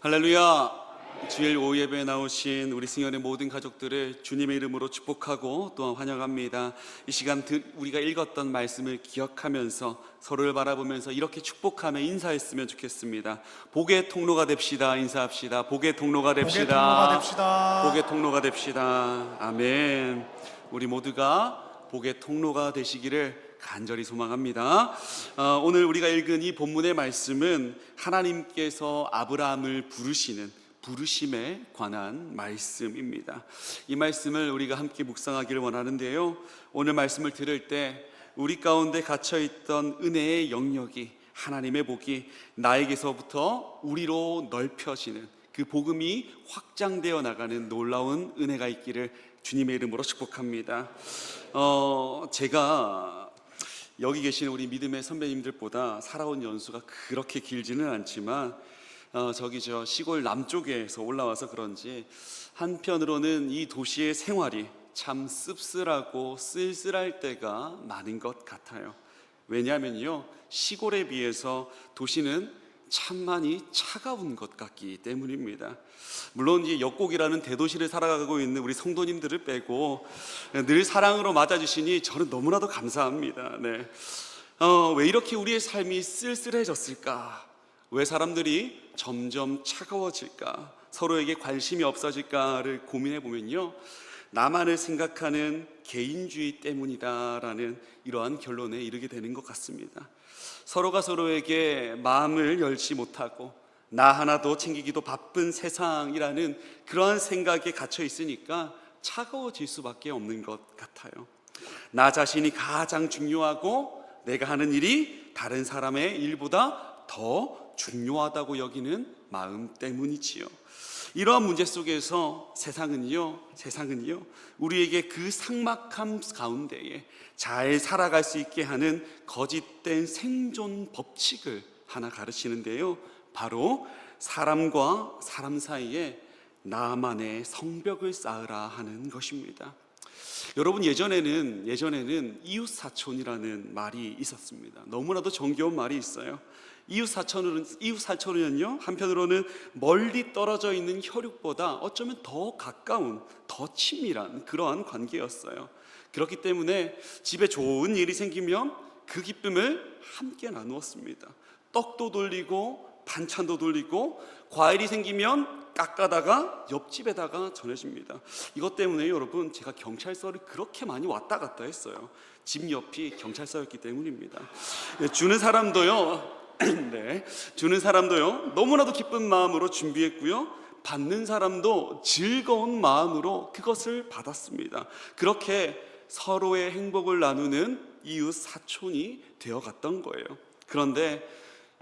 할렐루야. 주일 오후 예배에 나오신 우리 승연의 모든 가족들을 주님의 이름으로 축복하고 또한 환영합니다. 이 시간 우리가 읽었던 말씀을 기억하면서 서로를 바라보면서 이렇게 축복하며 인사했으면 좋겠습니다. 복의 통로가 됩시다. 인사합시다. 복의 통로가 됩시다. 복의 통로가 됩시다. 아멘. 우리 모두가 복의 통로가 되시기를 간절히 소망합니다. 오늘 우리가 읽은 이 본문의 말씀은 하나님께서 아브라함을 부르심에 관한 말씀입니다. 이 말씀을 우리가 함께 묵상하기를 원하는데요, 오늘 말씀을 들을 때 우리 가운데 갇혀있던 은혜의 영역이, 하나님의 복이 나에게서부터 우리로 넓혀지는 그 복음이 확장되어 나가는 놀라운 은혜가 있기를 주님의 이름으로 축복합니다. 제가 여기 계신 우리 믿음의 선배님들보다 살아온 연수가 그렇게 길지는 않지만 저기 저 시골 남쪽에서 올라와서 그런지 한편으로는 이 도시의 생활이 참 씁쓸하고 쓸쓸할 때가 많은 것 같아요. 왜냐하면요, 시골에 비해서 도시는 참 많이 차가운 것 같기 때문입니다. 물론 이 역곡이라는 대도시를 살아가고 있는 우리 성도님들을 빼고 늘 사랑으로 맞아주시니 저는 너무나도 감사합니다. 네. 왜 이렇게 우리의 삶이 쓸쓸해졌을까? 왜 사람들이 점점 차가워질까? 서로에게 관심이 없어질까를 고민해 보면요, 나만을 생각하는 개인주의 때문이다라는 이러한 결론에 이르게 되는 것 같습니다. 서로가 서로에게 마음을 열지 못하고 나 하나도 챙기기도 바쁜 세상이라는 그러한 생각에 갇혀 있으니까 차가워질 수밖에 없는 것 같아요. 나 자신이 가장 중요하고 내가 하는 일이 다른 사람의 일보다 더 중요하다고 여기는 마음 때문이지요. 이러한 문제 속에서 세상은요 우리에게 그 삭막함 가운데에 잘 살아갈 수 있게 하는 거짓된 생존 법칙을 하나 가르치는데요, 바로 사람과 사람 사이에 나만의 성벽을 쌓으라 하는 것입니다. 여러분, 예전에는 이웃사촌이라는 말이 있었습니다. 너무나도 정겨운 말이 있어요. 이웃사촌은요, 한편으로는 멀리 떨어져 있는 혈육보다 어쩌면 더 가까운, 더 친밀한 그러한 관계였어요. 그렇기 때문에 집에 좋은 일이 생기면 그 기쁨을 함께 나누었습니다. 떡도 돌리고 반찬도 돌리고, 과일이 생기면 깎아다가 옆집에다가 전해줍니다. 이것 때문에 여러분, 제가 경찰서를 그렇게 많이 왔다 갔다 했어요. 집 옆이 경찰서였기 때문입니다. 주는 사람도요 주는 사람도요 너무나도 기쁜 마음으로 준비했고요, 받는 사람도 즐거운 마음으로 그것을 받았습니다. 그렇게 서로의 행복을 나누는 이웃 사촌이 되어갔던 거예요. 그런데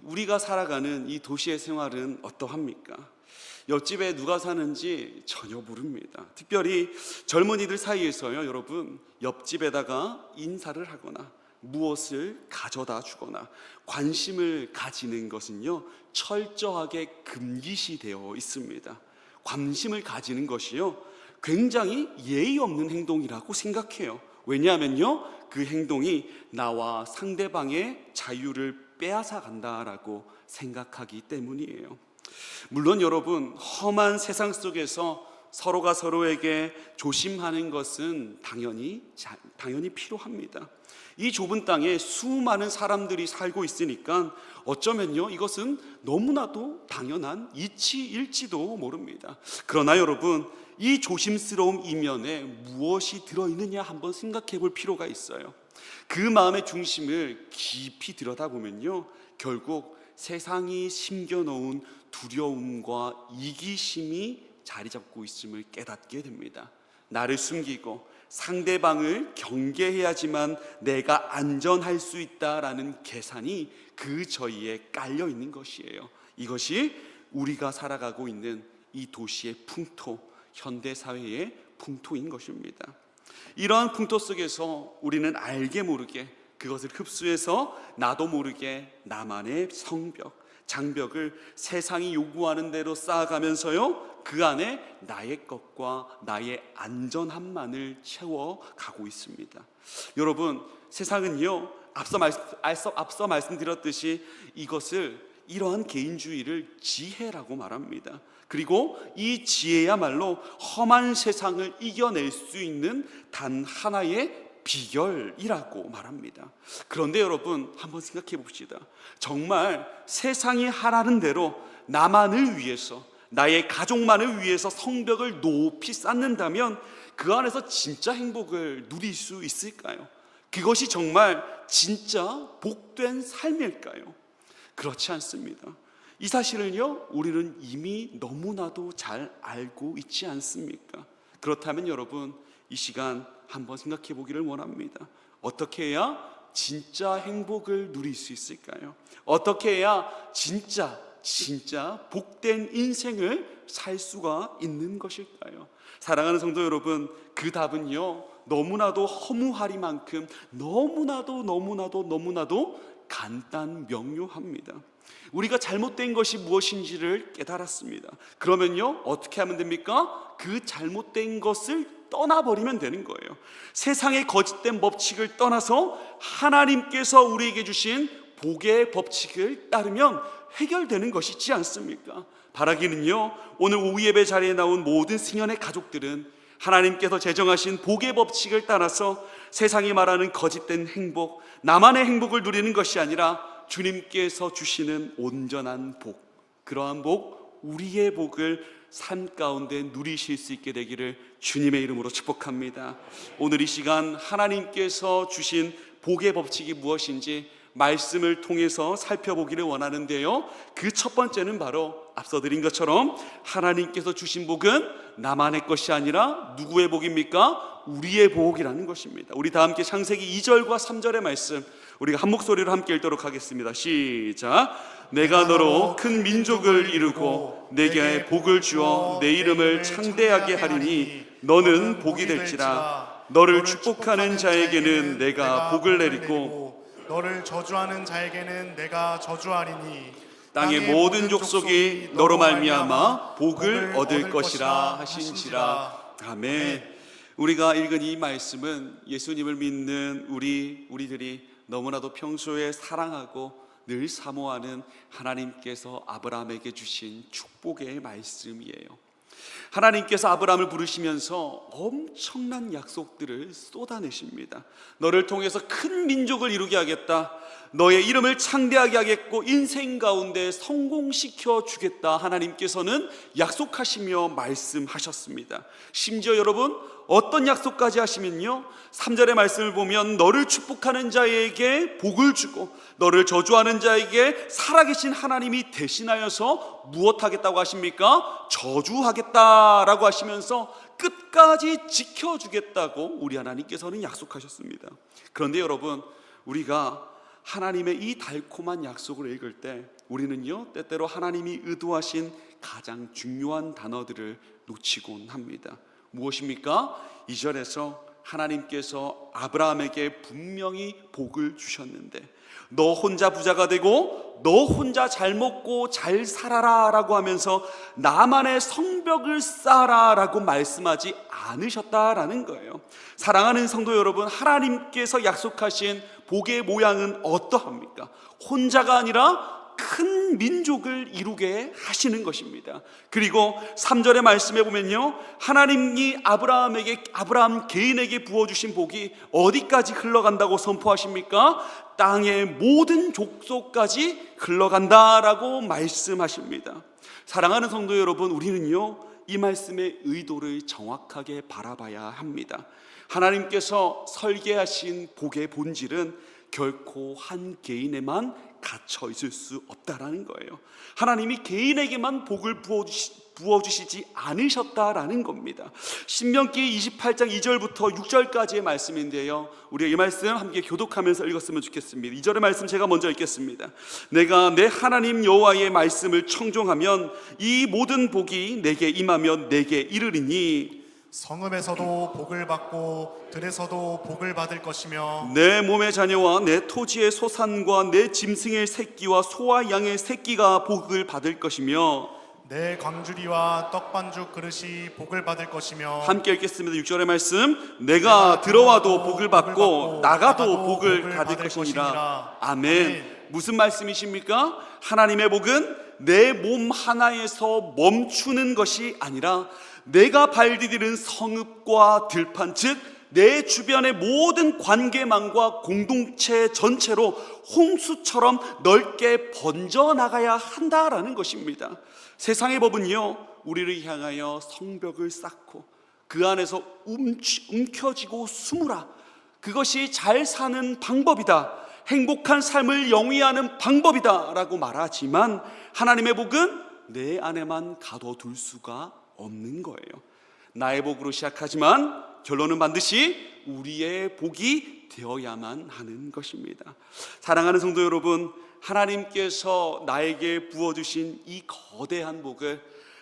우리가 살아가는 이 도시의 생활은 어떠합니까? 옆집에 누가 사는지 전혀 모릅니다. 특별히 젊은이들 사이에서요, 여러분, 옆집에다가 인사를 하거나 무엇을 가져다 주거나 관심을 가지는 것은요, 철저하게 금기시되어 있습니다. 관심을 가지는 것이요, 굉장히 예의 없는 행동이라고 생각해요. 왜냐하면요, 그 행동이 나와 상대방의 자유를 빼앗아 간다라고 생각하기 때문이에요. 물론 여러분, 험한 세상 속에서 서로가 서로에게 조심하는 것은 당연히 필요합니다. 이 좁은 땅에 수많은 사람들이 살고 있으니까 어쩌면요, 이것은 너무나도 당연한 이치일지도 모릅니다. 그러나 여러분, 이 조심스러움 이면에 무엇이 들어있느냐 한번 생각해 볼 필요가 있어요. 그 마음의 중심을 깊이 들여다보면요, 결국 세상이 심겨놓은 두려움과 이기심이 자리 잡고 있음을 깨닫게 됩니다. 나를 숨기고 상대방을 경계해야지만 내가 안전할 수 있다라는 계산이 그 저희에 깔려 있는 것이에요. 이것이 우리가 살아가고 있는 이 도시의 풍토, 현대사회의 풍토인 것입니다. 이러한 풍토 속에서 우리는 알게 모르게 그것을 흡수해서 나도 모르게 나만의 성벽, 장벽을 세상이 요구하는 대로 쌓아가면서요, 그 안에 나의 것과 나의 안전함만을 채워가고 있습니다. 여러분, 세상은요, 앞서 말씀드렸듯이 이것을 이러한 개인주의를 지혜라고 말합니다. 그리고 이 지혜야말로 험한 세상을 이겨낼 수 있는 단 하나의 비결이라고 말합니다. 그런데 여러분, 한번 생각해 봅시다. 정말 세상이 하라는 대로 나만을 위해서, 나의 가족만을 위해서 성벽을 높이 쌓는다면 그 안에서 진짜 행복을 누릴 수 있을까요? 그것이 정말 진짜 복된 삶일까요? 그렇지 않습니다. 이 사실을요, 우리는 이미 너무나도 잘 알고 있지 않습니까? 그렇다면 여러분, 이 시간 한번 생각해 보기를 원합니다. 어떻게 해야 진짜 행복을 누릴 수 있을까요? 어떻게 해야 진짜 복된 인생을 살 수가 있는 것일까요? 사랑하는 성도 여러분, 그 답은요, 너무나도 허무하리만큼 너무나도 간단 명료합니다. 우리가 잘못된 것이 무엇인지를 깨달았습니다. 그러면요, 어떻게 하면 됩니까? 그 잘못된 것을 떠나버리면 되는 거예요. 세상의 거짓된 법칙을 떠나서 하나님께서 우리에게 주신 복의 법칙을 따르면 해결되는 것이지 않습니까? 바라기는요, 오늘 오후 예배 자리에 나온 모든 승연의 가족들은 하나님께서 제정하신 복의 법칙을 따라서 세상이 말하는 거짓된 행복, 나만의 행복을 누리는 것이 아니라 주님께서 주시는 온전한 복, 그러한 복, 우리의 복을 삶 가운데 누리실 수 있게 되기를 주님의 이름으로 축복합니다. 오늘 이 시간 하나님께서 주신 복의 법칙이 무엇인지 말씀을 통해서 살펴보기를 원하는데요, 그 첫 번째는 바로 앞서 드린 것처럼 하나님께서 주신 복은 나만의 것이 아니라 누구의 복입니까? 우리의 복이라는 것입니다. 우리 다 함께 창세기 2절과 3절의 말씀 우리가 한 목소리로 함께 읽도록 하겠습니다. 시작. 내가 너로 큰 민족을 이루고 내게 복을 주어 내 이름을 창대하게 하리니 너는 복이 될지라. 너를 축복하는 자에게는 내가 복을 내리고 너를 저주하는 자에게는 내가 저주하리니 땅의 모든 족속이 너로 말미암아 복을 얻을 것이라 하신지라. 아멘. 우리가 읽은 이 말씀은 예수님을 믿는 우리들이 너무나도 평소에 사랑하고 늘 사모하는 하나님께서 아브라함에게 주신 축복의 말씀이에요. 하나님께서 아브라함을 부르시면서 엄청난 약속들을 쏟아내십니다. 너를 통해서 큰 민족을 이루게 하겠다, 너의 이름을 창대하게 하겠고 인생 가운데 성공시켜 주겠다, 하나님께서는 약속하시며 말씀하셨습니다. 심지어 여러분, 어떤 약속까지 하시면요, 3절의 말씀을 보면 너를 축복하는 자에게 복을 주고 너를 저주하는 자에게 살아계신 하나님이 대신하여서 무엇하겠다고 하십니까? 저주하겠다라고 하시면서 끝까지 지켜주겠다고 우리 하나님께서는 약속하셨습니다. 그런데 여러분, 우리가 하나님의 이 달콤한 약속을 읽을 때 우리는요, 때때로 하나님이 의도하신 가장 중요한 단어들을 놓치곤 합니다. 무엇입니까? 2절에서 하나님께서 아브라함에게 분명히 복을 주셨는데 너 혼자 부자가 되고 너 혼자 잘 먹고 잘 살아라 라고 하면서 나만의 성벽을 쌓아라 라고 말씀하지 않으셨다라는 거예요. 사랑하는 성도 여러분, 하나님께서 약속하신 복의 모양은 어떠합니까? 혼자가 아니라 큰 민족을 이루게 하시는 것입니다. 그리고 3절의 말씀에 보면요, 하나님이 아브라함 개인에게 부어주신 복이 어디까지 흘러간다고 선포하십니까? 땅의 모든 족속까지 흘러간다라고 말씀하십니다. 사랑하는 성도 여러분, 우리는요, 이 말씀의 의도를 정확하게 바라봐야 합니다. 하나님께서 설계하신 복의 본질은 결코 한 개인에만 갇혀 있을 수 없다라는 거예요. 하나님이 개인에게만 복을 부어주시지 않으셨다라는 겁니다. 신명기 28장 2절부터 6절까지의 말씀인데요, 우리가 이 말씀 함께 교독하면서 읽었으면 좋겠습니다. 2절의 말씀 제가 먼저 읽겠습니다. 내가 내 하나님 여호와의 말씀을 청종하면 이 모든 복이 내게 임하며 내게 이르리니 성읍에서도 복을 받고 들에서도 복을 받을 것이며 내 몸의 자녀와 내 토지의 소산과 내 짐승의 새끼와 소와 양의 새끼가 복을 받을 것이며 내 광주리와 떡반죽 그릇이 복을 받을 것이며 함께 읽겠습니다. 6절의 말씀. 내가 들어와도 복을 받고 나가도 복을 받을 것이니라. 아멘. 무슨 말씀이십니까? 하나님의 복은 내 몸 하나에서 멈추는 것이 아니라 내가 발디디는 성읍과 들판, 즉 내 주변의 모든 관계망과 공동체 전체로 홍수처럼 넓게 번져나가야 한다라는 것입니다. 세상의 법은요, 우리를 향하여 성벽을 쌓고 그 안에서 움켜쥐고 숨으라, 그것이 잘 사는 방법이다, 행복한 삶을 영위하는 방법이다 라고 말하지만 하나님의 복은 내 안에만 가둬둘 수가 없는 거예요. 나의 복으로 시작하지만 결론은 반드시 우리의 복이 되어야만 하는 것입니다. 사랑하는 성도 여러분, 하나님께서 나에게 부어주신 이 거대한 복을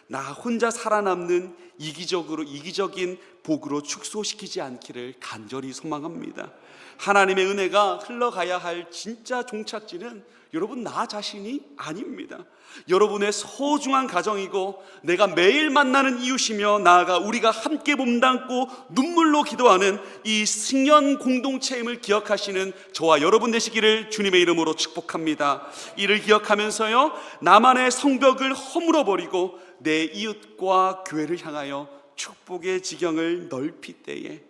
나 혼자 살아남는 이기적인 복으로 축소시키지 않기를 간절히 소망합니다. 하나님의 은혜가 흘러가야 할 진짜 종착지는 여러분 나 자신이 아닙니다. 여러분의 소중한 가정이고 내가 매일 만나는 이웃이며 나아가 우리가 함께 몸담고 눈물로 기도하는 이 승연 공동체임을 기억하시는 저와 여러분 되시기를 주님의 이름으로 축복합니다. 이를 기억하면서요, 나만의 성벽을 허물어버리고 내 이웃과 교회를 향하여 축복의 지경을 넓힐 때에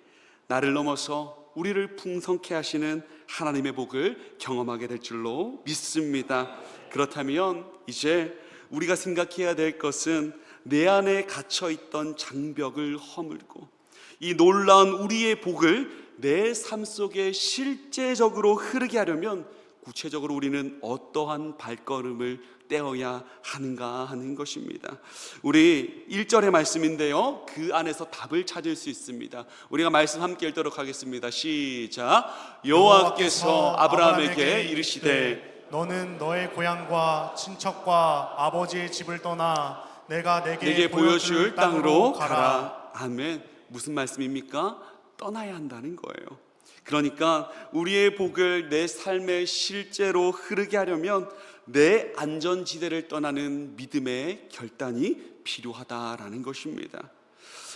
나를 넘어서 우리를 풍성케 하시는 하나님의 복을 경험하게 될 줄로 믿습니다. 그렇다면 이제 우리가 생각해야 될 것은 내 안에 갇혀있던 장벽을 허물고 이 놀라운 우리의 복을 내 삶 속에 실제적으로 흐르게 하려면 구체적으로 우리는 어떠한 발걸음을 떼어야 하는가 하는 것입니다. 우리 1절의 말씀인데요, 그 안에서 답을 찾을 수 있습니다. 우리가 말씀 함께 읽도록 하겠습니다. 시작. 여호와께서 아브라함에게 이르시되 너는 너의 고향과 친척과 아버지의 집을 떠나 내가 내게 보여줄 땅으로 가라. 아멘. 무슨 말씀입니까? 떠나야 한다는 거예요. 그러니까 우리의 복을 내 삶에 실제로 흐르게 하려면 내 안전지대를 떠나는 믿음의 결단이 필요하다라는 것입니다.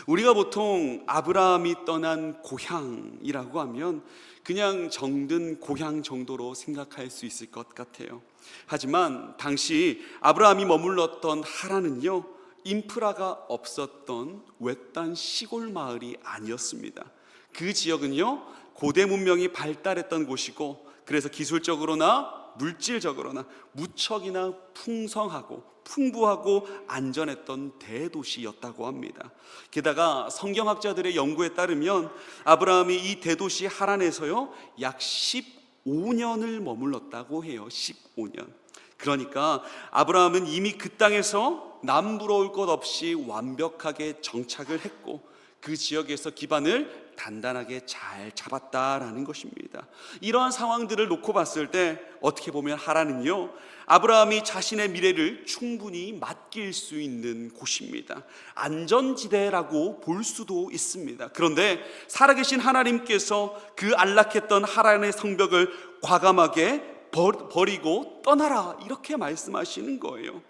우리가 보통 아브라함이 떠난 고향이라고 하면 그냥 정든 고향 정도로 생각할 수 있을 것 같아요. 하지만 당시 아브라함이 머물렀던 하란은요, 인프라가 없었던 외딴 시골 마을이 아니었습니다. 그 지역은요, 고대 문명이 발달했던 곳이고, 그래서 기술적으로나 물질적으로나 무척이나 풍성하고 풍부하고 안전했던 대도시였다고 합니다. 게다가 성경학자들의 연구에 따르면 아브라함이 이 대도시 하란에서요 약 15년을 머물렀다고 해요. 15년. 그러니까 아브라함은 이미 그 땅에서 남부러울 것 없이 완벽하게 정착을 했고 그 지역에서 기반을 단단하게 잘 잡았다라는 것입니다. 이러한 상황들을 놓고 봤을 때 어떻게 보면 하란은요, 아브라함이 자신의 미래를 충분히 맡길 수 있는 곳입니다. 안전지대라고 볼 수도 있습니다. 그런데 살아계신 하나님께서 그 안락했던 하란의 성벽을 과감하게 버리고 떠나라, 이렇게 말씀하시는 거예요.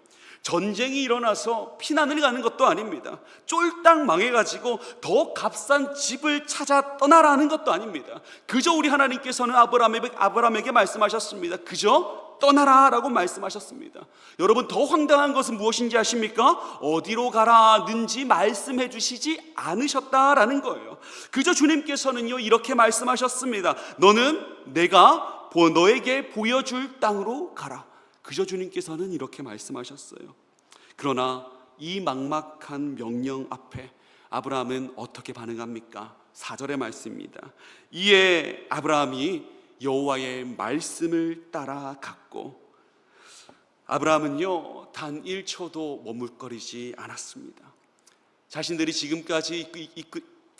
전쟁이 일어나서 피난을 가는 것도 아닙니다. 쫄딱 망해가지고 더 값싼 집을 찾아 떠나라는 것도 아닙니다. 그저 우리 하나님께서는 아브라함에게 말씀하셨습니다. 그저 떠나라 라고 말씀하셨습니다. 여러분, 더 황당한 것은 무엇인지 아십니까? 어디로 가라는지 말씀해 주시지 않으셨다라는 거예요. 그저 주님께서는요 이렇게 말씀하셨습니다. 너는 내가 너에게 보여줄 땅으로 가라. 그저 주님께서는 이렇게 말씀하셨어요. 그러나 이 막막한 명령 앞에 아브라함은 어떻게 반응합니까? 4절의 말씀입니다. 이에 아브라함이 여호와의 말씀을 따라갔고, 아브라함은요 단 1초도 머물거리지 않았습니다. 자신들이 지금까지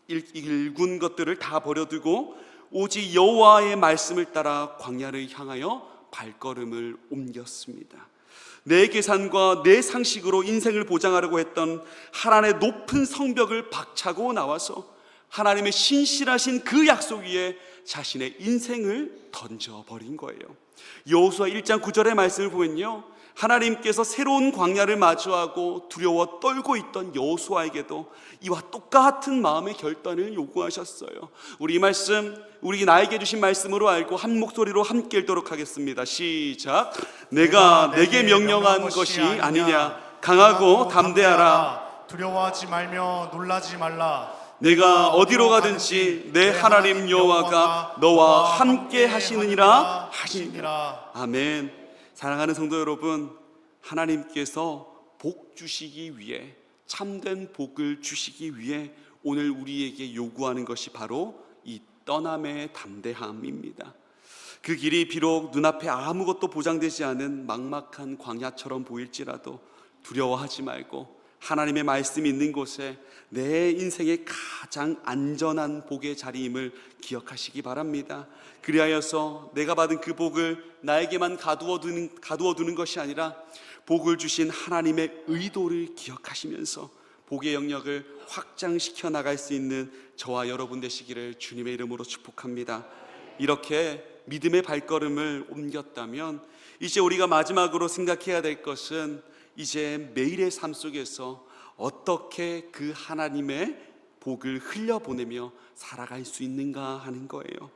일군 것들을 다 버려두고 오직 여호와의 말씀을 따라 광야를 향하여 발걸음을 옮겼습니다. 내 계산과 내 상식으로 인생을 보장하려고 했던 하나님의 높은 성벽을 박차고 나와서 하나님의 신실하신 그 약속 위에 자신의 인생을 던져버린 거예요. 여호수아 1장 9절의 말씀을 보면요, 하나님께서 새로운 광야를 마주하고 두려워 떨고 있던 여호수아에게도 이와 똑같은 마음의 결단을 요구하셨어요. 우리 이 말씀, 우리 나에게 주신 말씀으로 알고 한 목소리로 함께 읽도록 하겠습니다. 시작. 내가 내게 명령한 것이 아니냐. 강하고 담대하라. 두려워하지 말며 놀라지 말라. 내가 어디로 가든지 내 하나님 여호와가 너와 함께 하시느니라 하시니라. 아멘. 사랑하는 성도 여러분, 하나님께서 복 주시기 위해, 참된 복을 주시기 위해 오늘 우리에게 요구하는 것이 바로 이 떠남의 담대함입니다. 그 길이 비록 눈앞에 아무것도 보장되지 않은 막막한 광야처럼 보일지라도 두려워하지 말고 하나님의 말씀이 있는 곳에 내 인생의 가장 안전한 복의 자리임을 기억하시기 바랍니다. 그리하여서 내가 받은 그 복을 나에게만 가두어 두는 것이 아니라 복을 주신 하나님의 의도를 기억하시면서 복의 영역을 확장시켜 나갈 수 있는 저와 여러분 되시기를 주님의 이름으로 축복합니다. 이렇게 믿음의 발걸음을 옮겼다면 이제 우리가 마지막으로 생각해야 될 것은 이제 매일의 삶 속에서 어떻게 그 하나님의 복을 흘려보내며 살아갈 수 있는가 하는 거예요.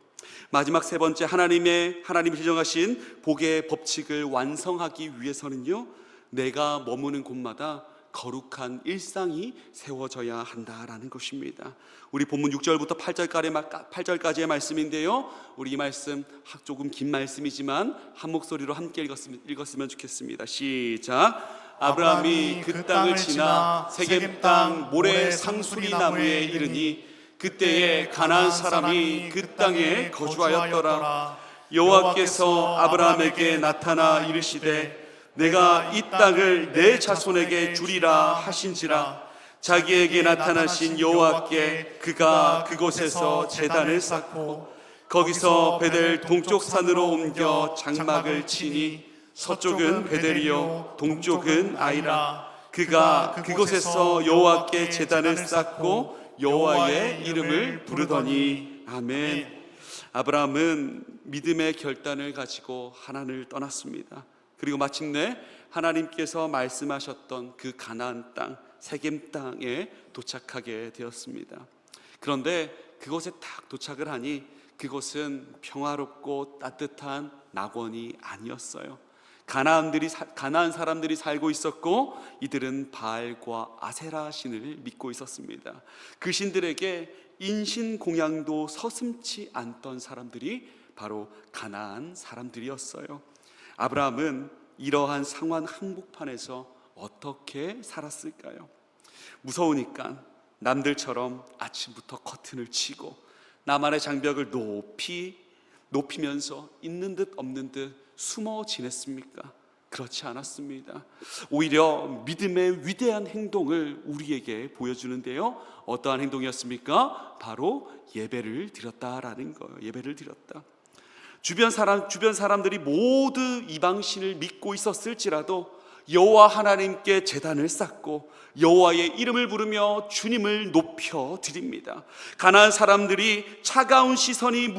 마지막 세 번째, 하나님이 제정하신 복의 법칙을 완성하기 위해서는요, 내가 머무는 곳마다 거룩한 일상이 세워져야 한다라는 것입니다. 우리 본문 6절부터 8절까지의 말씀인데요, 우리 이 말씀 조금 긴 말씀이지만 한 목소리로 함께 읽었으면 좋겠습니다. 시작. 아브라함이 그 땅을 지나 세겜 땅 모래 상수리 나무에 이르니 그때에 가나안 사람이 그 땅에 거주하였더라. 여호와께서 아브라함에게 나타나 이르시되 내가 이 땅을 내 자손에게 주리라 하신지라. 자기에게 나타나신 여호와께 그가 그곳에서 제단을 쌓고 거기서 베델 동쪽 산으로 옮겨 장막을 치니 서쪽은 베델이요 동쪽은 아이라. 그가 그곳에서 여호와께 제단을 쌓고 여호와의 이름을 부르더니. 아멘. 아브라함은 믿음의 결단을 가지고 하나님을 떠났습니다. 그리고 마침내 하나님께서 말씀하셨던 그 가나안 땅 세겜 땅에 도착하게 되었습니다. 그런데 그곳에 딱 도착을 하니 그곳은 평화롭고 따뜻한 낙원이 아니었어요. 가나안 사람들이 살고 있었고 이들은 바알과 아세라 신을 믿고 있었습니다. 그 신들에게 인신공양도 서슴지 않던 사람들이 바로 가나안 사람들이었어요. 아브라함은 이러한 상황 한복판에서 어떻게 살았을까요? 무서우니까 남들처럼 아침부터 커튼을 치고 나만의 장벽을 높이면서 있는 듯 없는 듯 숨어 지냈습니까? 그렇지 않았습니다. 오히려 믿음의 위대한 행동을 우리에게 보여주는데요, 어떠한 행동이었습니까? 바로 예배를 드렸다라는 거예요. 예배를 드렸다. 주변 사람들이 모두 이방신을 믿고 있었을지라도 여호와 하나님께 제단을 쌓고 여호와의 이름을 부르며 주님을 높여 드립니다. 가나안 사람들의 차가운 시선들이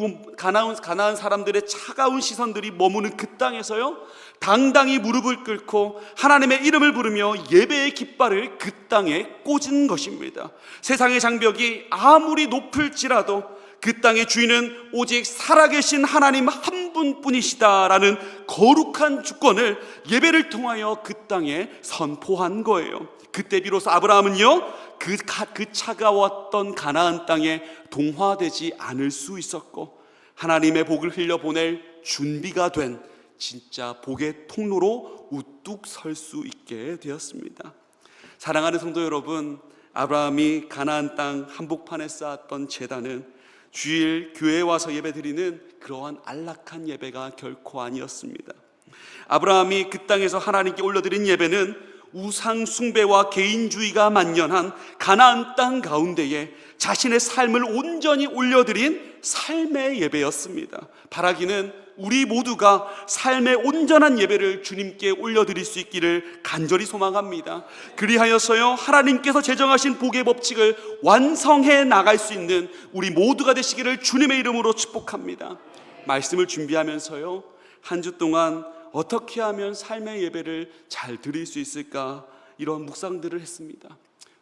머무는 그 땅에서요, 당당히 무릎을 꿇고 하나님의 이름을 부르며 예배의 깃발을 그 땅에 꽂은 것입니다. 세상의 장벽이 아무리 높을지라도 그 땅의 주인은 오직 살아계신 하나님 한 분뿐이시다라는 거룩한 주권을 예배를 통하여 그 땅에 선포한 거예요. 그때 비로소 아브라함은요, 그 차가웠던 가나안 땅에 동화되지 않을 수 있었고 하나님의 복을 흘려보낼 준비가 된 진짜 복의 통로로 우뚝 설 수 있게 되었습니다. 사랑하는 성도 여러분, 아브라함이 가나안 땅 한복판에 쌓았던 제단은 주일 교회에 와서 예배드리는 그러한 안락한 예배가 결코 아니었습니다. 아브라함이 그 땅에서 하나님께 올려드린 예배는 우상 숭배와 개인주의가 만연한 가나안 땅 가운데에 자신의 삶을 온전히 올려드린 삶의 예배였습니다. 바라기는 우리 모두가 삶의 온전한 예배를 주님께 올려드릴 수 있기를 간절히 소망합니다. 그리하여서요, 하나님께서 제정하신 복의 법칙을 완성해 나갈 수 있는 우리 모두가 되시기를 주님의 이름으로 축복합니다. 말씀을 준비하면서요, 한 주 동안 어떻게 하면 삶의 예배를 잘 드릴 수 있을까? 이런 묵상들을 했습니다.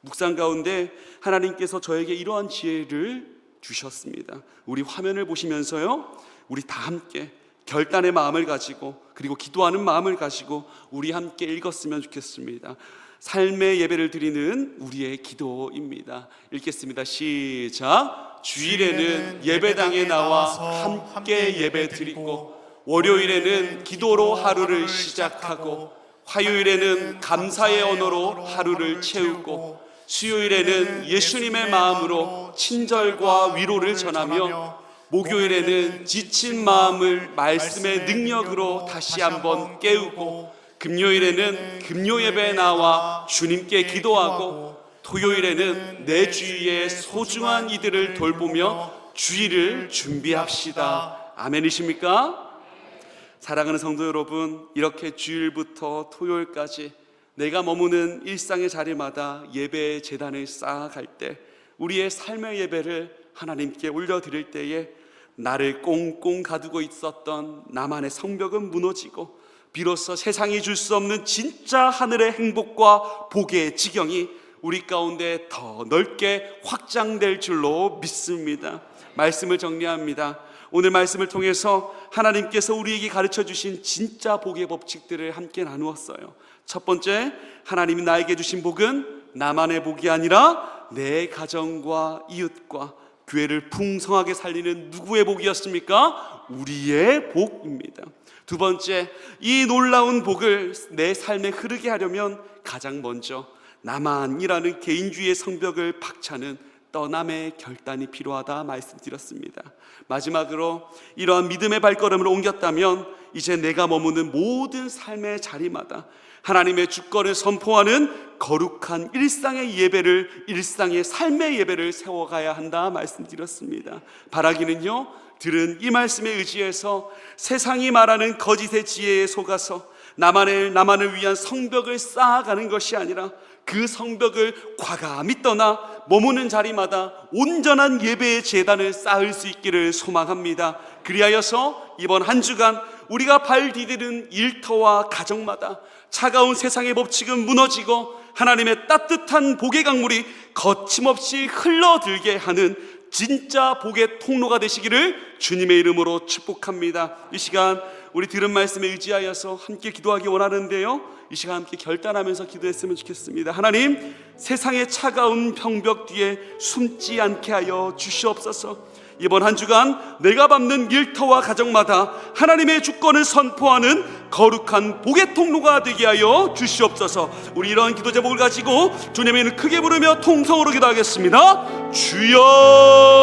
묵상 가운데 하나님께서 저에게 이러한 지혜를 주셨습니다. 우리 화면을 보시면서요, 우리 다 함께 결단의 마음을 가지고 그리고 기도하는 마음을 가지고 우리 함께 읽었으면 좋겠습니다. 삶의 예배를 드리는 우리의 기도입니다. 읽겠습니다. 시작. 주일에는 예배당에 나와 함께 예배 드리고, 월요일에는 기도로 하루를 시작하고, 화요일에는 감사의 언어로 하루를 채우고, 수요일에는 예수님의 마음으로 친절과 위로를 전하며, 목요일에는 지친 마음을 말씀의 능력으로 다시 한번 깨우고, 금요일에는 금요 예배에 나와 주님께 기도하고, 토요일에는 내 주위의 소중한 이들을 돌보며 주일을 준비합시다. 아멘이십니까? 사랑하는 성도 여러분, 이렇게 주일부터 토요일까지 내가 머무는 일상의 자리마다 예배의 제단을 쌓아갈 때, 우리의 삶의 예배를 하나님께 올려드릴 때에 나를 꽁꽁 가두고 있었던 나만의 성벽은 무너지고, 비로소 세상이 줄 수 없는 진짜 하늘의 행복과 복의 지경이 우리 가운데 더 넓게 확장될 줄로 믿습니다. 말씀을 정리합니다. 오늘 말씀을 통해서 하나님께서 우리에게 가르쳐 주신 진짜 복의 법칙들을 함께 나누었어요. 첫 번째, 하나님이 나에게 주신 복은 나만의 복이 아니라 내 가정과 이웃과 교회를 풍성하게 살리는 누구의 복이었습니까? 우리의 복입니다. 두 번째, 이 놀라운 복을 내 삶에 흐르게 하려면 가장 먼저 나만이라는 개인주의의 성벽을 박차는 떠남의 결단이 필요하다 말씀드렸습니다. 마지막으로 이러한 믿음의 발걸음을 옮겼다면 이제 내가 머무는 모든 삶의 자리마다 하나님의 주권을 선포하는 거룩한 일상의 예배를, 일상의 삶의 예배를 세워가야 한다 말씀드렸습니다. 바라기는요, 들은 이 말씀에 의지해서 세상이 말하는 거짓의 지혜에 속아서 나만을 위한 성벽을 쌓아가는 것이 아니라 그 성벽을 과감히 떠나 머무는 자리마다 온전한 예배의 제단을 쌓을 수 있기를 소망합니다. 그리하여서 이번 한 주간 우리가 발 디디는 일터와 가정마다 차가운 세상의 법칙은 무너지고 하나님의 따뜻한 복의 강물이 거침없이 흘러들게 하는 진짜 복의 통로가 되시기를 주님의 이름으로 축복합니다. 이 시간 우리 들은 말씀에 의지하여서 함께 기도하기 원하는데요, 이 시간 함께 결단하면서 기도했으면 좋겠습니다. 하나님, 세상의 차가운 병벽 뒤에 숨지 않게 하여 주시옵소서. 이번 한 주간 내가 밟는 일터와 가정마다 하나님의 주권을 선포하는 거룩한 복의 통로가 되게 하여 주시옵소서. 우리 이런 기도 제목을 가지고 주님의 이름을 크게 부르며 통성으로 기도하겠습니다. 주여!